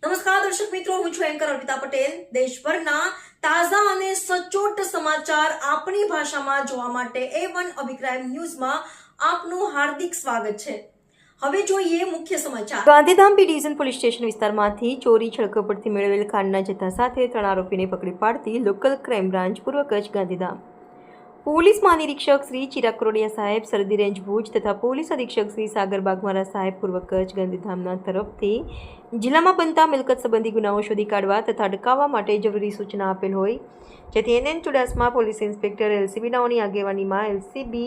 નમસ્કાર દર્શક મિત્રો, હું છું એન્કર અર્પિતા પટેલ। દેશભરના તાજા અને સચોટ સમાચાર આપણી ભાષામાં જોવા માટે A1 અભિક્રાઇમ ન્યૂઝમાં આપનું હાર્દિક સ્વાગત છે। હવે જોઈએ મુખ્ય સમાચાર। Gandhidham B division police station વિસ્તારમાંથી ચોરી છળકપટથી મેળવેલ ખાંડના જથ્થા સાથે 3 આરોપીને પકડી પાડતી લોકલ ક્રાઇમ બ્રાન્ચ પૂર્વ કચ્છ ગાંધીધામ પોલીસ મહાનિરીક્ષક શ્રી ચિરાગ કરોડિયા સાહેબ સરહદી રેન્જ ભુજ તથા પોલીસ અધિક્ષક શ્રી સાગર બાગમારા સાહેબ પૂર્વ કચ્છ ગાંધીધામના તરફથી જિલ્લામાં બનતા મિલકત સંબંધી ગુનાઓ શોધી કાઢવા તથા અટકાવવા માટે જરૂરી સૂચના આપેલ હોય, જેથી NN Chudasama police inspector LCB નાઓની આગેવાનીમાં LCB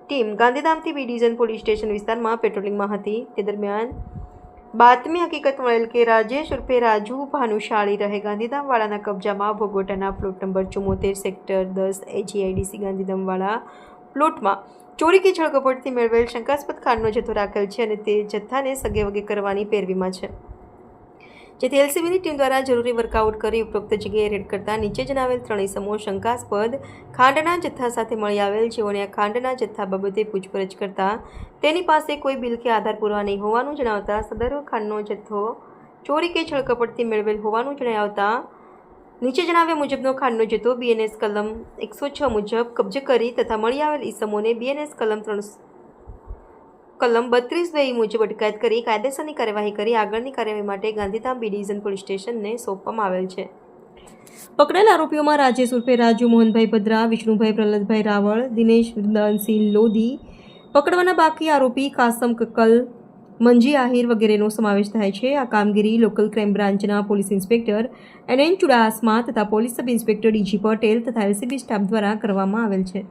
ટીમ ગાંધીધામથી બી ડિવિઝન પોલીસ સ્ટેશન વિસ્તારમાં પેટ્રોલિંગમાં હતી। તે દરમિયાન બાતમી હકીકત મળેલ કે રાજેશ ઉર્ફે રાજુ ભાનુશાળી રહે ગાંધીધામવાળાના કબજામાં ભોગવટાના પ્લોટ નંબર 74 સેક્ટર 10 AGIDC ગાંધીધામવાળા પ્લોટમાં ચોરી કે છળકપટથી મેળવેલ શંકાસ્પદ ખાંડનો જથ્થો રાખેલ છે અને તે જથ્થાને સગેવગે કરવાની પેરવીમાં છે, જેથી LCBની ટીમ દ્વારા જરૂરી વર્કઆઉટ કરી ઉપરોક્ત જગ્યાએ રેડ કરતા નીચે જણાવેલ 3 ઇસમો શંકાસ્પદ ખાંડના જથ્થા સાથે મળી આવેલ, જેઓને આ ખાંડના જથ્થા બાબતે પૂછપરછ કરતા તેની પાસે કોઈ બિલ કે આધાર પુરાવા નહીં હોવાનું જણાવતા સદર ખાંડનો જથ્થો ચોરી કે છળકપટથી મેળવેલ હોવાનું જણાવતા નીચે જણાવ્યા મુજબનો ખાંડનો જથ્થો BNS કલમ 106 મુજબ કબજે કરી તથા મળી આવેલ ઇસમોને BNS કલમ 32(2) મુજબ અટકાયત કરી કાયદેસરની કાર્યવાહી કરી આગળની કાર્યવાહી માટે ગાંધીધામ બી ડિવિઝન પોલીસ સ્ટેશનને સોંપવામાં આવેલ છે। પકડેલ આરોપીઓમાં રાજેશ ઉર્ફે રાજુ મોહનભાઈ ભદ્રા, વિષ્ણુભાઈ પ્રહલાદભાઈ રાવળ, દિનેશ વૃંદાવનસિંહ લોધી, પકડવાના બાકી આરોપી કાસમ કક્કલ, મંજી આહિર વગેરેનો સમાવેશ થાય છે। આ કામગીરી લોકલ ક્રાઇમ બ્રાન્ચના પોલીસ ઇન્સ્પેક્ટર NN ચુડાસમા તથા police sub inspector DG Patel તથા LCB સ્ટાફ દ્વારા કરવામાં આવેલ છે।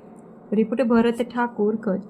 રિપોર્ટર ભરત ઠાકુર, કચ્છ।